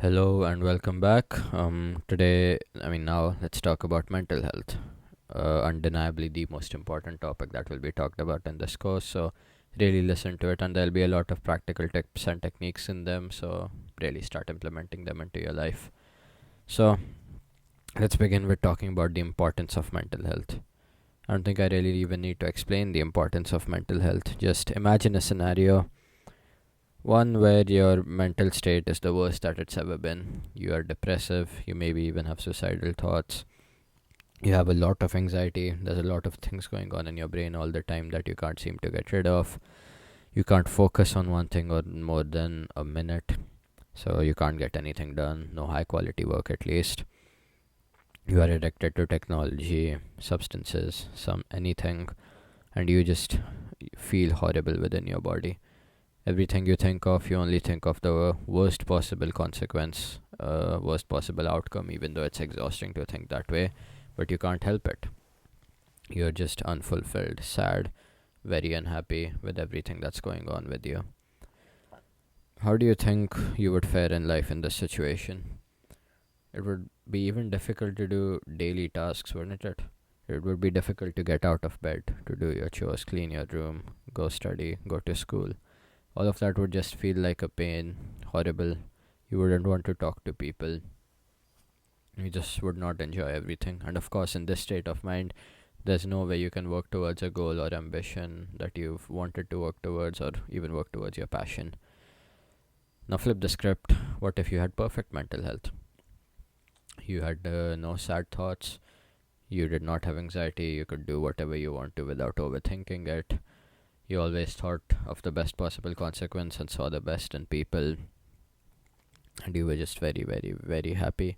Hello and welcome back. Now let's talk about mental health. Undeniably, the most important topic that will be talked about in this course. So, really listen to it, and there'll be a lot of practical tips and techniques in them. So, really start implementing them into your life. So, let's begin with talking about the importance of mental health. I don't think I really even need to explain the importance of mental health. Just imagine a scenario one where your mental state is the worst that it's ever been. You are depressive, you maybe even have suicidal thoughts, you have a lot of anxiety, there's a lot of things going on in your brain all the time that you can't seem to get rid of. You can't focus on one thing or more than a minute, so you can't get anything done, no high quality work at least. You are addicted to technology, substances, some anything, and you just feel horrible within your body. Everything you think of, you only think of the worst possible consequence, worst possible outcome, even though it's exhausting to think that way, but you can't help it. You're just unfulfilled, sad, very unhappy with everything that's going on with you. How do you think you would fare in life in this situation? It would be even difficult to do daily tasks, wouldn't it? It would be difficult to get out of bed, to do your chores, clean your room, go study, go to school. All of that would just feel like a pain, horrible. You wouldn't want to talk to people. You just would not enjoy everything. And of course, in this state of mind, there's no way you can work towards a goal or ambition that you've wanted to work towards or even work towards your passion. Now, flip the script. What if you had perfect mental health? You had no sad thoughts. You did not have anxiety. You could do whatever you want to without overthinking it. You always thought of the best possible consequence and saw the best in people, and you were just very, very, very happy.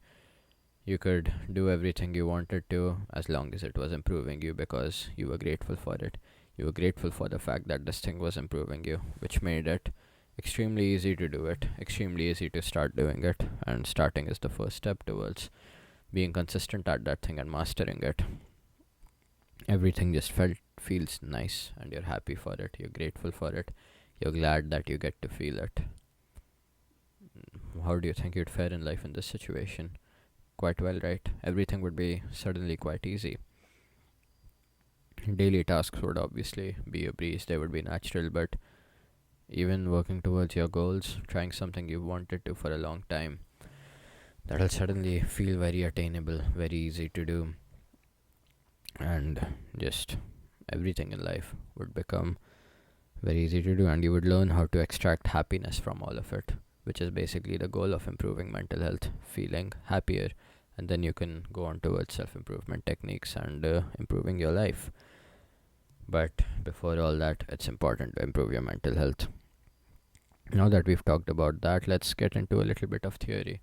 You could do everything you wanted to as long as it was improving you because you were grateful for it. You were grateful for the fact that this thing was improving you, which made it extremely easy to do it, extremely easy to start doing it, and starting is the first step towards being consistent at that thing and mastering it. Everything just feels nice and you're happy for it, you're grateful for it, you're glad that you get to feel it. How do you think you'd fare in life in this situation? Quite well, right? Everything would be suddenly quite easy. Daily tasks would obviously be a breeze, they would be natural, but even working towards your goals, trying something you wanted to for a long time, that'll suddenly feel very attainable, very easy to do, and just everything in life would become very easy to do, and you would learn how to extract happiness from all of it, which is basically the goal of improving mental health, feeling happier, and then you can go on towards self-improvement techniques and improving your life. But before all that, it's important to improve your mental health. Now that we've talked about that, let's get into a little bit of theory.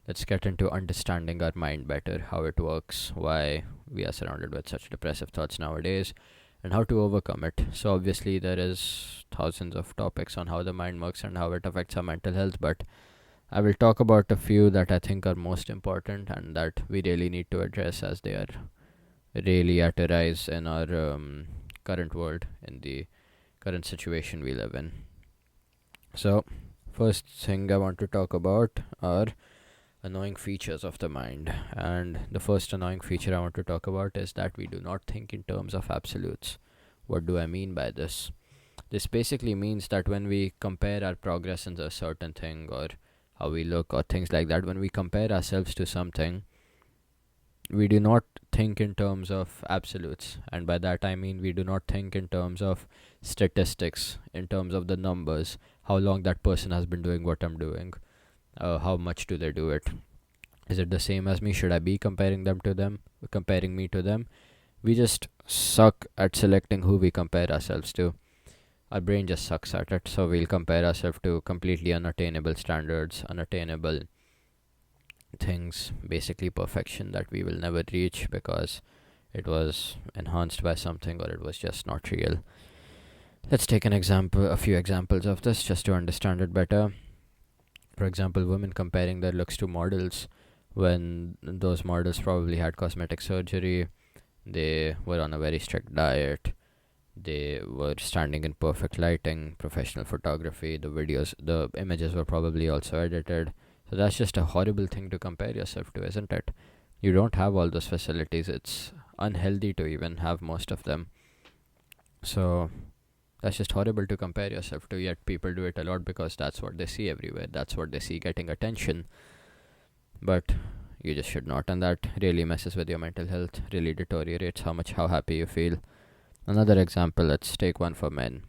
Let's get into understanding our mind better, how it works, why we are surrounded with such depressive thoughts nowadays, and how to overcome it. So obviously there is thousands of topics on how the mind works and how it affects our mental health, but I will talk about a few that I think are most important and that we really need to address as they are really at a rise in our current world, in the current situation we live in. So, first thing I want to talk about are annoying features of the mind. And the first annoying feature I want to talk about is that we do not think in terms of absolutes. What do I mean by this? This basically means that when we compare our progress in a certain thing or how we look or things like that, when we compare ourselves to something, we do not think in terms of absolutes. And by that I mean we do not think in terms of statistics, in terms of the numbers, how long that person has been doing what I'm doing, how much do they do it, is it the same as me, should I be comparing me to them. We just suck at selecting who we compare ourselves to. Our brain just sucks at it, so we'll compare ourselves to completely unattainable standards, unattainable things, basically perfection that we will never reach because it was enhanced by something or it was just not real. Let's take a few examples of this just to understand it better. For example, women comparing their looks to models when those models probably had cosmetic surgery, they were on a very strict diet, they were standing in perfect lighting, professional photography, the images were probably also edited, So that's just a horrible thing to compare yourself to, isn't it? You don't have all those facilities. It's unhealthy to even have most of them. So that's just horrible to compare yourself to, yet people do it a lot because that's what they see everywhere. That's what they see getting attention. But you just should not, and that really messes with your mental health, really deteriorates how happy you feel. Another example, let's take one for men.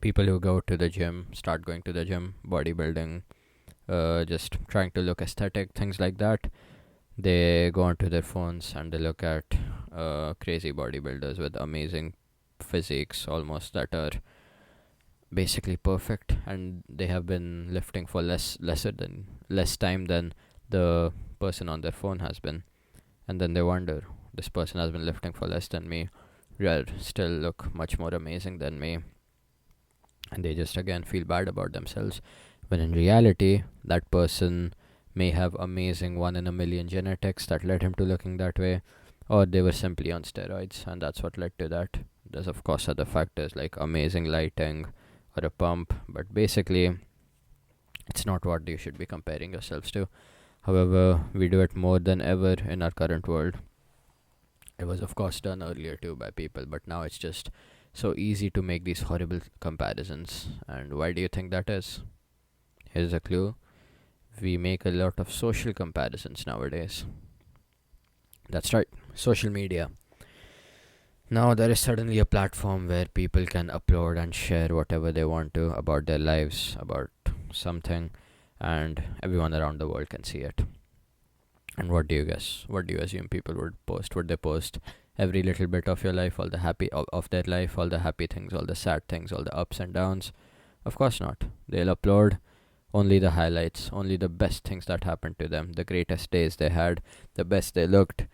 People who go to the gym, start going to the gym, bodybuilding, just trying to look aesthetic, things like that. They go onto their phones and they look at crazy bodybuilders with amazing physiques, almost, that are basically perfect, and they have been lifting for less time than the person on their phone has been. And then they wonder, this person has been lifting for less than me, yet still look much more amazing than me. And they just again feel bad about themselves, when in reality that person may have amazing 1 in a million genetics that led him to looking that way, or they were simply on steroids and that's what led to that. There's of course other factors like amazing lighting or a pump, but basically it's not what you should be comparing yourselves to. However, we do it more than ever in our current world. It was of course done earlier too by people, but now it's just so easy to make these horrible comparisons. And why do you think that is? Here's a clue. We make a lot of social comparisons nowadays. That's right, social media. Now there is suddenly a platform where people can upload and share whatever they want to about their lives, about something, and everyone around the world can see it. And what do you guess? What do you assume people would post? Would they post every little bit of your life, all the happy of their life, all the happy things, all the sad things, all the ups and downs? Of course not. They'll upload only the highlights, only the best things that happened to them, the greatest days they had, the best they looked.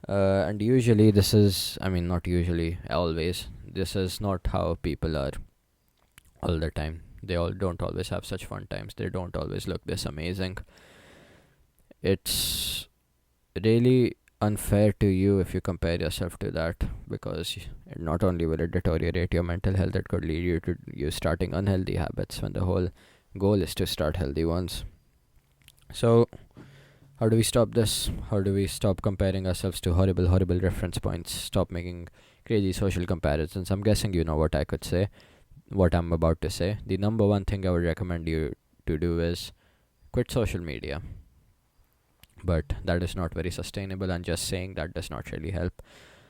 And usually this is, not usually, always, this is not how people are all the time. They all don't always have such fun times. They don't always look this amazing. It's really unfair to you if you compare yourself to that, because not only will it deteriorate your mental health, it could lead you to you starting unhealthy habits when the whole goal is to start healthy ones. So how do we stop this? How do we stop comparing ourselves to horrible reference points? Stop making crazy social comparisons. I'm guessing you know what I could say, what I'm about to say. The number one thing I would recommend you to do is quit social media. But that is not very sustainable, and just saying that does not really help.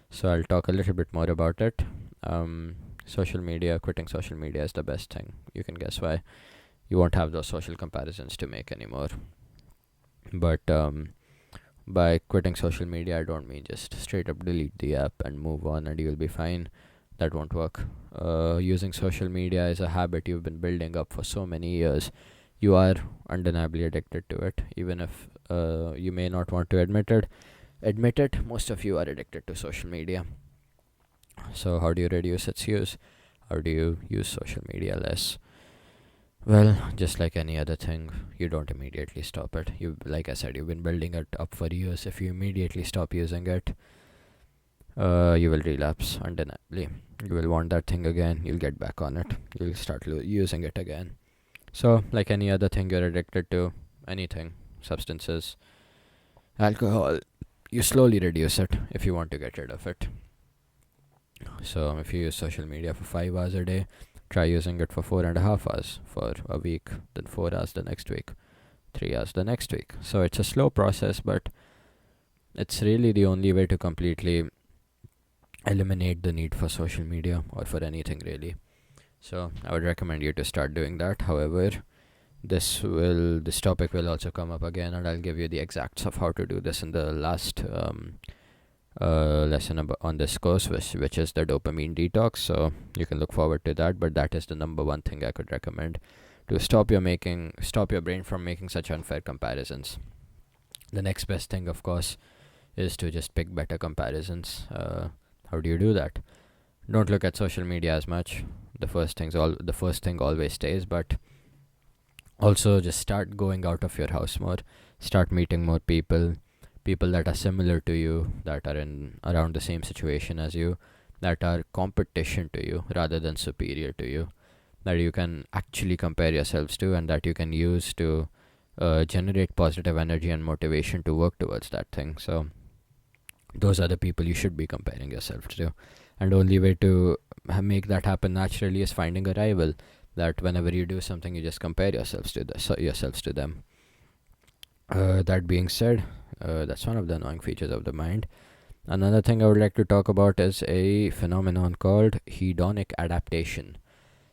So I'll talk a little bit more about it. Quitting social media is the best thing. You can guess why. You won't have those social comparisons to make anymore. But by quitting social media, I don't mean just straight up delete the app and move on and you'll be fine. That won't work. Using social media is a habit you've been building up for so many years. You are undeniably addicted to it, even if you may not want to admit it. Most of you are addicted to social media. So how do you reduce its use? How do you use social media less? Well, just like any other thing, you don't immediately stop it. Like I said, you've been building it up for years. If you immediately stop using it, you will relapse undeniably. You will want that thing again. You'll get back on it. You'll start using it again. So, like any other thing you're addicted to, anything, substances, alcohol, you slowly reduce it if you want to get rid of it. So, if you use social media for 5 hours a day, try using it for 4.5 hours for a week, then 4 hours the next week, 3 hours the next week. So, it's a slow process, but it's really the only way to completely eliminate the need for social media or for anything really. So I would recommend you to start doing that. However, this topic will also come up again, and I'll give you the exacts of how to do this in the last lesson on this course, which is the dopamine detox. So you can look forward to that. But that is the number one thing I could recommend to stop your brain from making such unfair comparisons. The next best thing, of course, is to just pick better comparisons. How do you do that? Don't look at social media as much. The first thing always stays, but also just start going out of your house more. Start meeting more people that are similar to you, that are in around the same situation as you, that are competition to you rather than superior to you, that you can actually compare yourselves to, and that you can use to generate positive energy and motivation to work towards that thing. So those are the people you should be comparing yourself to. And the only way to make that happen naturally is finding a rival, that whenever you do something, you just compare yourselves to them. That being said, that's one of the annoying features of the mind. Another thing I would like to talk about is a phenomenon called hedonic adaptation.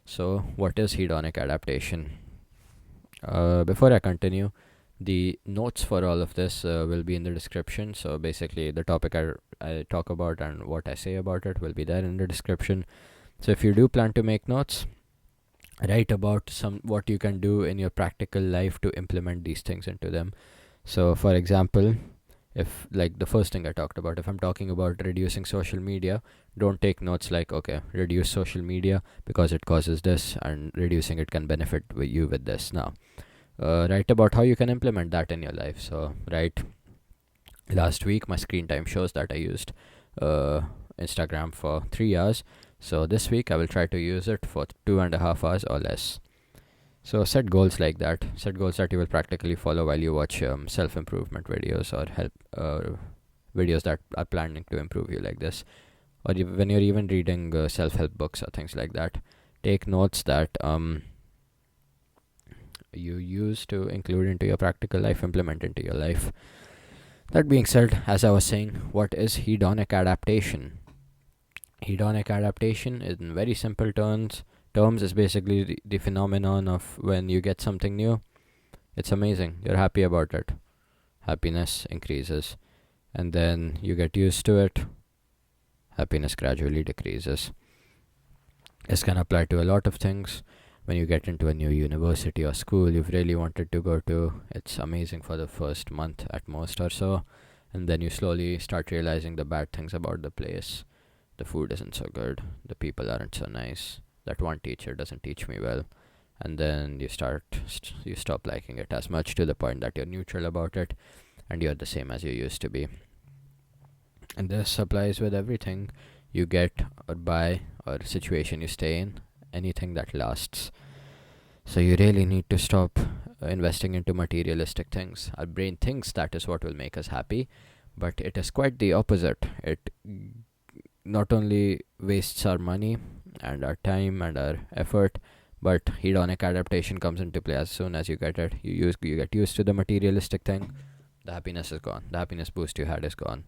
So what is hedonic adaptation? Before I continue, the notes for all of this will be in the description. So basically, the topic I talk about and what I say about it will be there in the description. So if you do plan to make notes, write about what you can do in your practical life to implement these things into them. So for example, if like the first thing I talked about, if I'm talking about reducing social media, don't take notes like, okay, reduce social media because it causes this, and reducing it can benefit you with this. Now write about how you can implement that in your life. So write, last week my screen time shows that I used Instagram for 3 hours, so this week I will try to use it for 2.5 hours or less. So set goals like that. Set goals that you will practically follow while you watch self-improvement videos or help videos that are planning to improve you like this. Or when you're even reading self-help books or things like that, take notes that you use to include into your practical life, implement into your life. That being said, as I was saying, what is hedonic adaptation? Hedonic adaptation, in very simple terms, is basically the phenomenon of when you get something new, it's amazing, you're happy about it, happiness increases, and then you get used to it, happiness gradually decreases. This can apply to a lot of things. When you get into a new university or school you've really wanted to go to, it's amazing for the first month at most or so, and then you slowly start realizing the bad things about the place. The food isn't so good, the people aren't so nice, that one teacher doesn't teach me well, and then you stop liking it as much, to the point that you're neutral about it and you're the same as you used to be. And this applies with everything you get or buy or situation you stay in, anything that lasts. So you really need to stop investing into materialistic things. Our brain thinks that is what will make us happy, but it is quite the opposite. It not only wastes our money and our time and our effort, but hedonic adaptation comes into play. As soon as you get it, you get used to the materialistic thing, the happiness is gone, the happiness boost you had is gone.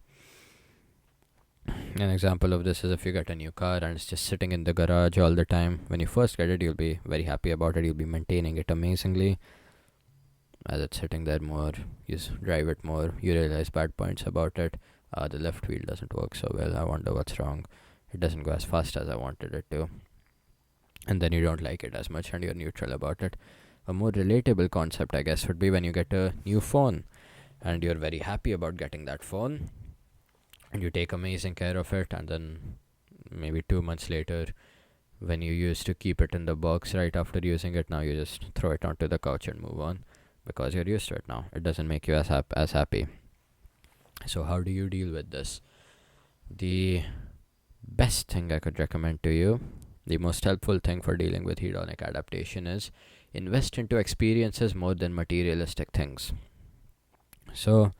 An example of this is if you get a new car and it's just sitting in the garage all the time. When you first get it, you'll be very happy about it, you'll be maintaining it amazingly. As it's sitting there more, you drive it more, you realize bad points about it. The left wheel doesn't work so well, I wonder what's wrong, it doesn't go as fast as I wanted it to, and then you don't like it as much and you're neutral about it. A more relatable concept, I guess, would be when you get a new phone and you're very happy about getting that phone and you take amazing care of it, and then maybe 2 months later, when you used to keep it in the box right after using it, now you just throw it onto the couch and move on because you're used to it now. It doesn't make you as happy. So how do you deal with this? The best thing I could recommend to you, the most helpful thing for dealing with hedonic adaptation, is invest into experiences more than materialistic things. So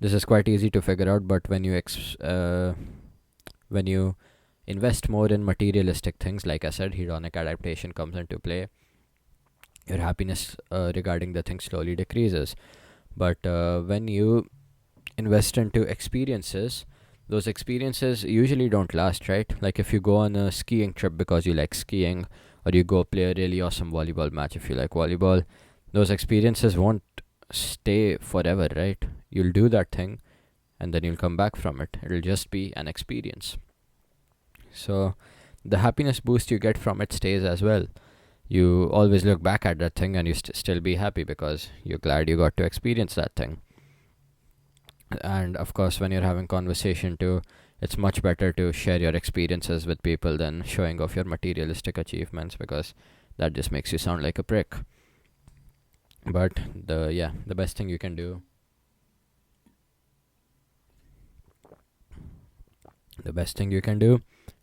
this is quite easy to figure out, but when you invest more in materialistic things, like I said, hedonic adaptation comes into play. Your happiness regarding the thing slowly decreases. But when you invest into experiences, those experiences usually don't last, right? Like if you go on a skiing trip because you like skiing, or you go play a really awesome volleyball match if you like volleyball, those experiences won't stay forever, right? You'll do that thing and then you'll come back from it. It'll just be an experience. So the happiness boost you get from it stays as well. You always look back at that thing and you still be happy because you're glad you got to experience that thing. And of course, when you're having conversation too, it's much better to share your experiences with people than showing off your materialistic achievements, because that just makes you sound like a prick. But the best thing you can do,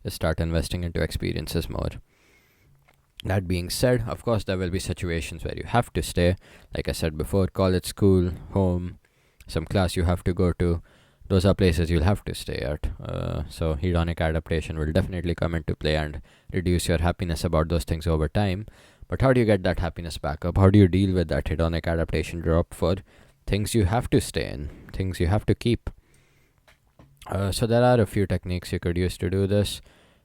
is start investing into experiences more. That being said, of course, there will be situations where you have to stay. Like I said before, college, school, home, some class you have to go to. Those are places you'll have to stay at. So hedonic adaptation will definitely come into play and reduce your happiness about those things over time. But how do you get that happiness back up? How do you deal with that hedonic adaptation drop for things you have to stay in, things you have to keep? So there are a few techniques you could use to do this,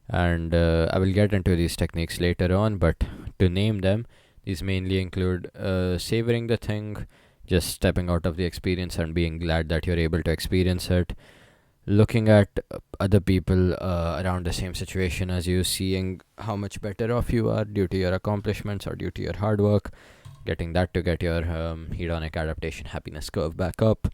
and I will get into these techniques later on. But to name them, these mainly include savoring the thing, just stepping out of the experience and being glad that you're able to experience it, looking at other people around the same situation as you, seeing how much better off you are due to your accomplishments or due to your hard work, getting that to get your hedonic adaptation happiness curve back up.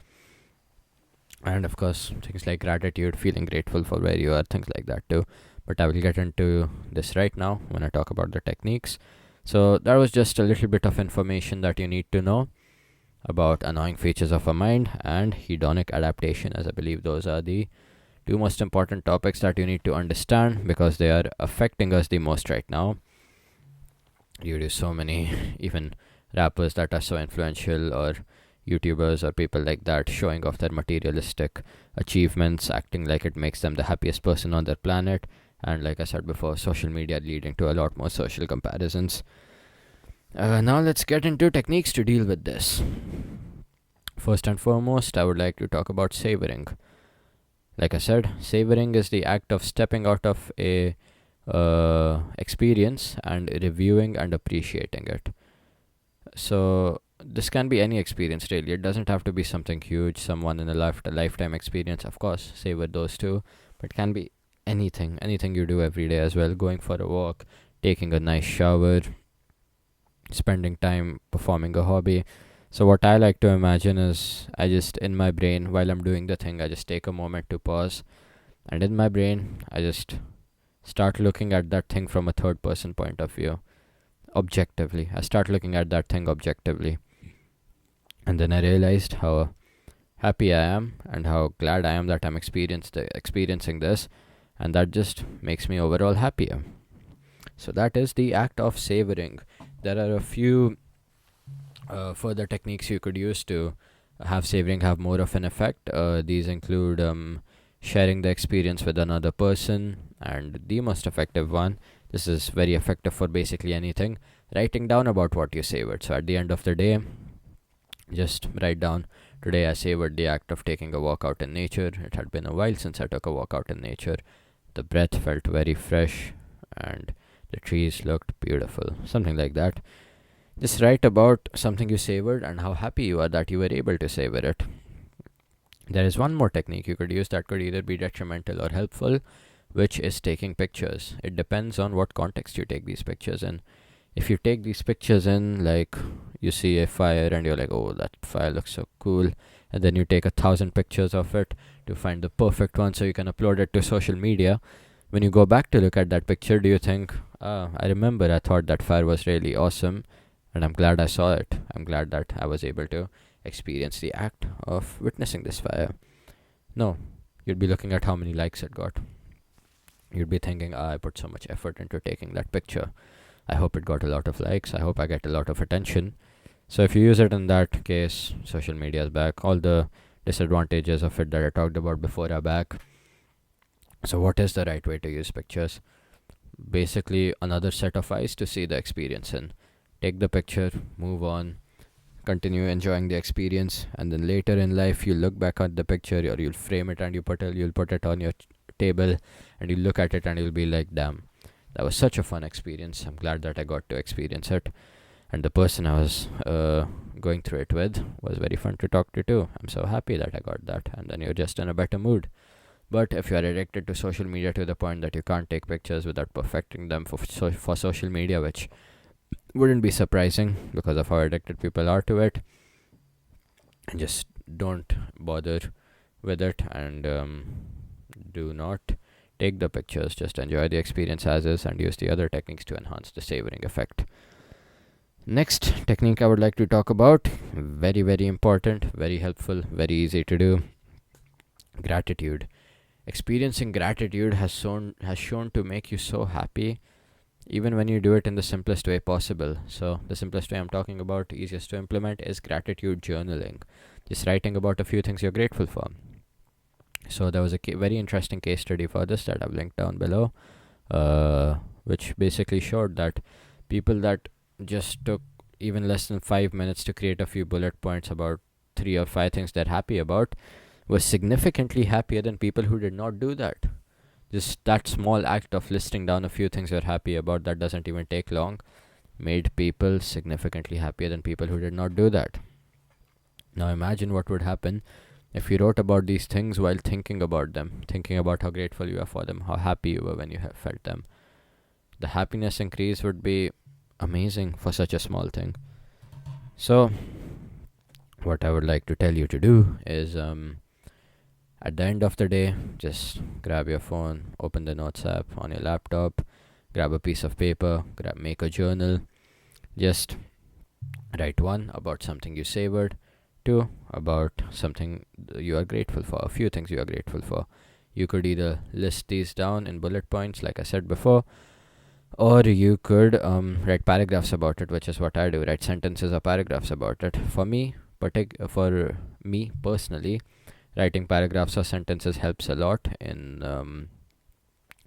And of course, things like gratitude, feeling grateful for where you are, things like that too. But I will get into this right now when I talk about the techniques. So that was just a little bit of information that you need to know about annoying features of a mind and hedonic adaptation, as I believe those are the two most important topics that you need to understand, because they are affecting us the most right now due to so many even rappers that are so influential, or YouTubers or people like that showing off their materialistic achievements, acting like it makes them the happiest person on their planet. And like I said before, social media leading to a lot more social comparisons. Now let's get into techniques to deal with this. First and foremost, I would like to talk about savoring. Like I said, savoring is the act of stepping out of a experience and reviewing and appreciating it. So this can be any experience really. It doesn't have to be something huge, someone in a lifetime experience. Of course, savor those too, but it can be anything you do every day as well. Going for a walk, taking a nice shower, spending time performing a hobby. So what I like to imagine is, I just, in my brain, while I'm doing the thing, I just take a moment to pause, and in my brain I just start looking at that thing from a third person point of view, objectively. I start looking at that thing objectively, and then I realized how happy I am and how glad I am that I'm experiencing this, and that just makes me overall happier. So that is the act of savoring. There are a few further techniques you could use to have savoring have more of an effect. These include sharing the experience with another person, and the most effective one, this is very effective for basically anything, writing down about what you savored. So at the end of the day, just write down, today I savored the act of taking a walk out in nature. It had been a while since I took a walk out in nature. The breath felt very fresh and the trees looked beautiful. Something like that. Just write about something you savored and how happy you are that you were able to savor it. There is one more technique you could use that could either be detrimental or helpful, which is taking pictures. It depends on what context you take these pictures in. If you take these pictures in, like you see a fire and you're like, oh, that fire looks so cool, and then you take 1,000 pictures of it to find the perfect one so you can upload it to social media. When you go back to look at that picture, do you think, I remember I thought that fire was really awesome, and I'm glad I saw it. I'm glad that I was able to experience the act of witnessing this fire. No, you'd be looking at how many likes it got. You'd be thinking, I put so much effort into taking that picture. I hope it got a lot of likes. I hope I get a lot of attention. So if you use it in that case, social media is back. All the disadvantages of it that I talked about before are back. So what is the right way to use pictures? Basically, another set of eyes to see the experience in. Take the picture, move on, continue enjoying the experience, and then later in life you'll look back at the picture, or you'll frame it and you'll put it on your table, and you look at it and you'll be like, damn, that was such a fun experience. I'm glad that I got to experience it, and the person I was going through it with was very fun to talk to too. I'm so happy that I got that. And then you're just in a better mood. But if you're addicted to social media to the point that you can't take pictures without perfecting them for social media, which wouldn't be surprising because of how addicted people are to it, and just don't bother with it, and do not take the pictures. Just enjoy the experience as is and use the other techniques to enhance the savoring effect. Next technique I would like to talk about, very very important, very helpful, very easy to do, gratitude. Experiencing gratitude has shown to make you so happy even when you do it in the simplest way possible. So, the simplest way I'm talking about, easiest to implement, is gratitude journaling. Just writing about a few things you're grateful for. So, there was a very interesting case study for this that I've linked down below, which basically showed that people that just took even less than 5 minutes to create a few bullet points about 3 or 5 things they're happy about were significantly happier than people who did not do that. Just that small act of listing down a few things you're happy about, that doesn't even take long, made people significantly happier than people who did not do that. Now imagine what would happen if you wrote about these things while thinking about them, thinking about how grateful you are for them, how happy you were when you felt them. The happiness increase would be amazing for such a small thing. So, what I would like to tell you to do is, at the end of the day, just grab your phone, open the Notes app on your laptop, grab a piece of paper, make a journal. Just write 1 about something you savored, 2 about something you are grateful for, a few things you are grateful for. You could either list these down in bullet points, like I said before, or you could write paragraphs about it, which is what I do. Write sentences or paragraphs about it. For me personally, writing paragraphs or sentences helps a lot in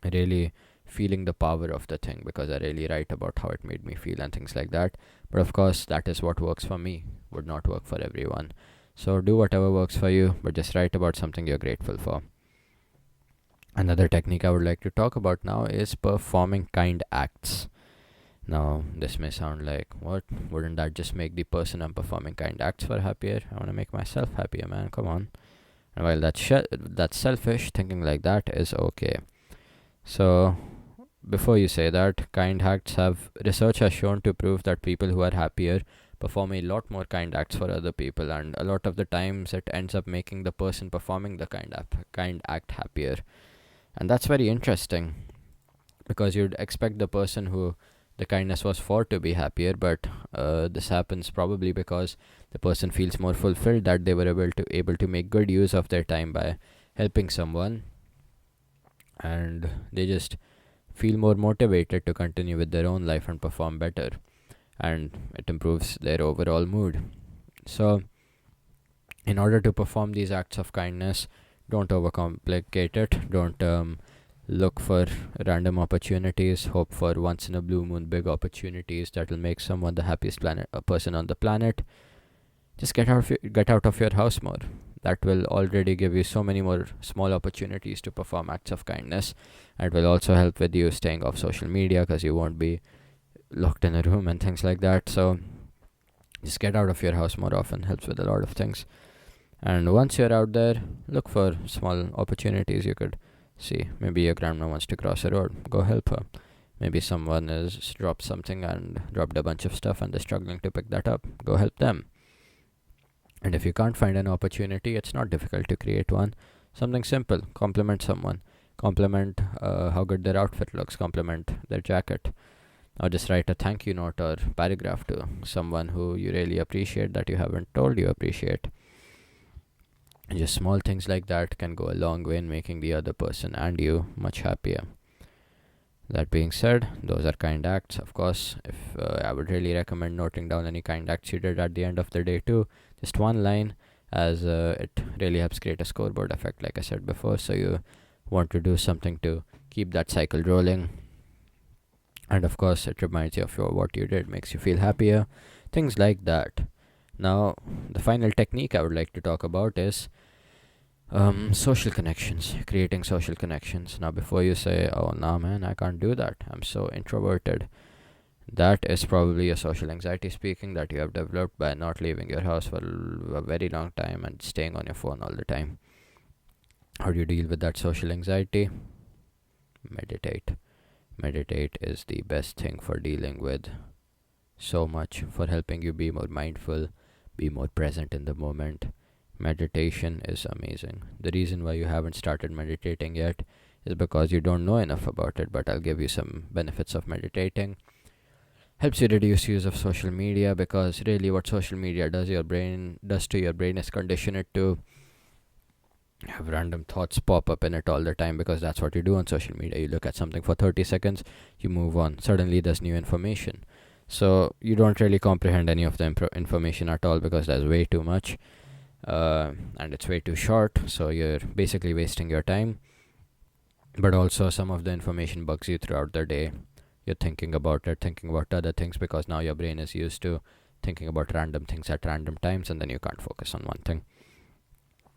really feeling the power of the thing, because I really write about how it made me feel and things like that. But of course, that is what works for me, would not work for everyone. So do whatever works for you, but just write about something you're grateful for. Another technique I would like to talk about now is performing kind acts. Now, this may sound like, what? Wouldn't that just make the person I'm performing kind acts for happier? I want to make myself happier, man. Come on. And while that's selfish, thinking like that is okay. So, before you say that, kind acts research has shown to prove that people who are happier perform a lot more kind acts for other people, and a lot of the times it ends up making the person performing the kind act happier. And that's very interesting, because you'd expect the person who the kindness was for to be happier, but this happens probably because the person feels more fulfilled, that they were able to make good use of their time by helping someone, and they just feel more motivated to continue with their own life and perform better, and it improves their overall mood. So, in order to perform these acts of kindness, don't overcomplicate it. Don't look for random opportunities. Hope for once in a blue moon big opportunities that will make someone the happiest person on the planet. Just get out of your house more. That will already give you so many more small opportunities to perform acts of kindness. And it will also help with you staying off social media, because you won't be locked in a room and things like that. So just get out of your house more often. Helps with a lot of things. And once you're out there, look for small opportunities you could see. Maybe your grandma wants to cross a road. Go help her. Maybe someone has dropped something and dropped a bunch of stuff and they're struggling to pick that up. Go help them. And if you can't find an opportunity, it's not difficult to create one. Something simple. Compliment someone. Compliment how good their outfit looks. Compliment their jacket. Or just write a thank you note or paragraph to someone who you really appreciate that you haven't told you appreciate. And just small things like that can go a long way in making the other person and you much happier. That being said, those are kind acts. Of course, if I would really recommend noting down any kind acts you did at the end of the day too. Just one line, as it really helps create a scoreboard effect, like I said before. So you want to do something to keep that cycle rolling. And of course, it reminds you of what you did, makes you feel happier. Things like that. Now, the final technique I would like to talk about is social connections, creating social connections. Now, before you say, oh, nah, man, I can't do that, I'm so introverted, that is probably a social anxiety speaking that you have developed by not leaving your house for a very long time and staying on your phone all the time. How do you deal with that social anxiety? Meditate. Meditate is the best thing for dealing with so much, for helping you be more mindful, be more present in the moment. Meditation is amazing. The reason why you haven't started meditating yet is because you don't know enough about it, but I'll give you some benefits of meditating. Helps you reduce use of social media, because really what social media does to your brain is condition it to have random thoughts pop up in it all the time, because that's what you do on social media. You look at something for 30 seconds, you move on, suddenly there's new information. So you don't really comprehend any of the information at all, because there's way too much, and it's way too short, so you're basically wasting your time. But also, some of the information bugs you throughout the day. You're thinking about it, thinking about other things, because now your brain is used to thinking about random things at random times, and then you can't focus on one thing.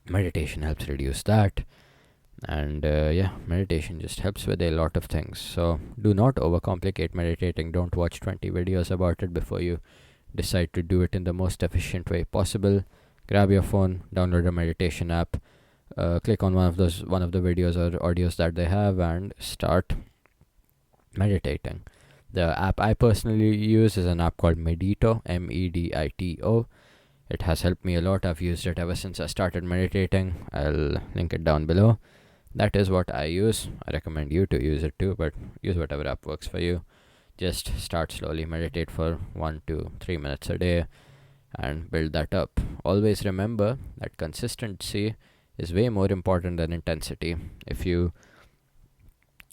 Meditation helps reduce that. And meditation just helps with a lot of things. So do not overcomplicate meditating. Don't watch 20 videos about it before you decide to do it in the most efficient way possible. Grab your phone, download a meditation app, click on one of the videos or audios that they have, and start meditating. The app I personally use is an app called Medito, Medito. It has helped me a lot. I've used it ever since I started meditating. I'll link it down below. That is what I use. I recommend you to use it too, but use whatever app works for you. Just start slowly, meditate for 1 to 3 minutes a day, and build that up. Always remember that consistency is way more important than intensity. If you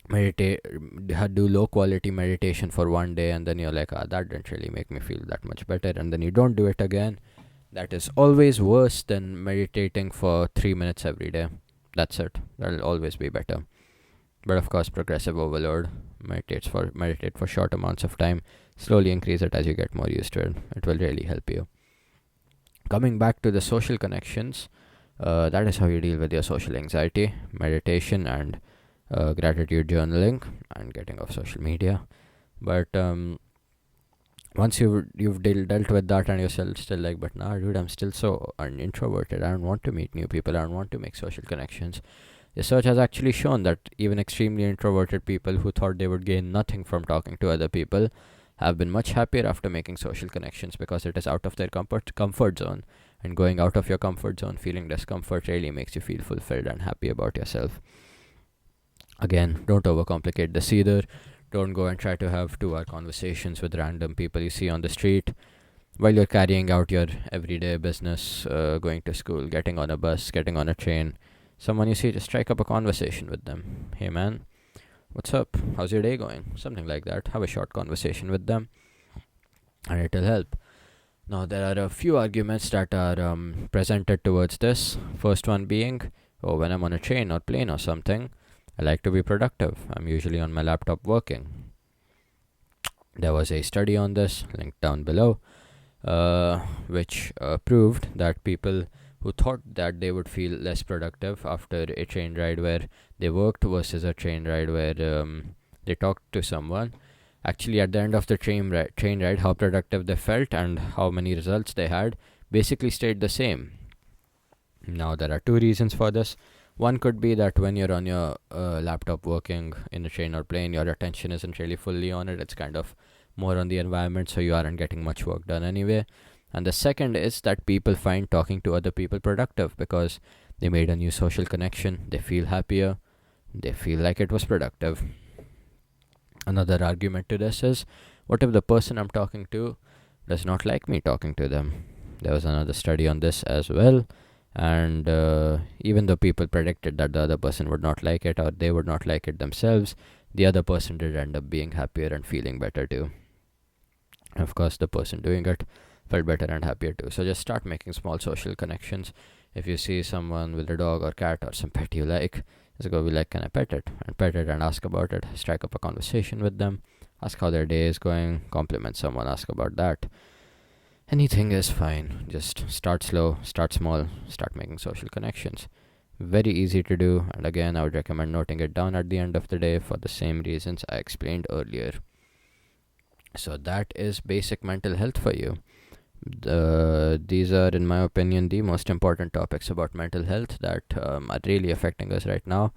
do low quality meditation for one day, and then you're like, that didn't really make me feel that much better, and then you don't do it again, that is always worse than meditating for 3 minutes every day. That's it. That'll always be better. But of course, progressive overload. Meditate for short amounts of time. Slowly increase it as you get more used to it. It will really help you. Coming back to the social connections, that is how you deal with your social anxiety. Meditation and gratitude journaling and getting off social media. But once you've dealt with that, and you're still like, but nah, dude, I'm still so introverted. I don't want to meet new people. I don't want to make social connections. Research has actually shown that even extremely introverted people who thought they would gain nothing from talking to other people have been much happier after making social connections, because it is out of their comfort zone. And going out of your comfort zone, feeling discomfort, really makes you feel fulfilled and happy about yourself. Again, don't overcomplicate this either. Don't go and try to have 2-hour conversations with random people you see on the street while you're carrying out your everyday business, going to school, getting on a bus, getting on a train. Someone you see, just strike up a conversation with them. Hey man, what's up? How's your day going? Something like that. Have a short conversation with them, and it'll help. Now, there are a few arguments that are presented towards this. First one being, when I'm on a train or plane or something, I like to be productive. I'm usually on my laptop working. There was a study on this, linked down below, which proved that people who thought that they would feel less productive after a train ride where they worked versus a train ride where they talked to someone, actually at the end of the train ride, how productive they felt and how many results they had basically stayed the same. Now, there are two reasons for this. One could be that when you're on your laptop working in a train or plane, your attention isn't really fully on it. It's kind of more on the environment, so you aren't getting much work done anyway. And the second is that people find talking to other people productive, because they made a new social connection, they feel happier, they feel like it was productive. Another argument to this is, what if the person I'm talking to does not like me talking to them? There was another study on this as well. And even though people predicted that the other person would not like it, or they would not like it themselves, the other person did end up being happier and feeling better too. And of course, the person doing it felt better and happier too. So just start making small social connections. If you see someone with a dog or cat or some pet you like, just go be like, can I pet it? And pet it and ask about it. Strike up a conversation with them. Ask how their day is going. Compliment someone. Ask about that. Anything is fine. Just start slow, start small, start making social connections. Very easy to do, and again, I would recommend noting it down at the end of the day for the same reasons I explained earlier. So that is basic mental health for you. These are, in my opinion, the most important topics about mental health that are really affecting us right now.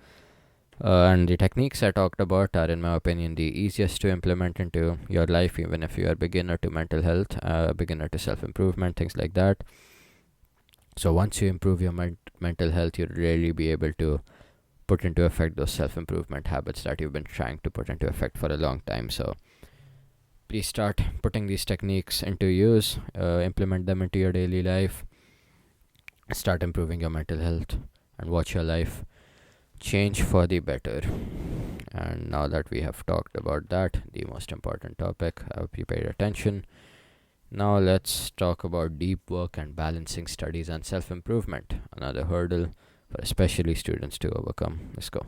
And the techniques I talked about are, in my opinion, the easiest to implement into your life, even if you are a beginner to mental health, beginner to self-improvement, things like that. So once you improve your mental health, you'll really be able to put into effect those self-improvement habits that you've been trying to put into effect for a long time. So please start putting these techniques into use, implement them into your daily life, start improving your mental health, and watch your life change for the better. And now that we have talked about that, the most important topic, I hope you paid attention. Now let's talk about deep work and balancing studies and self improvement, another hurdle for especially students to overcome. Let's go.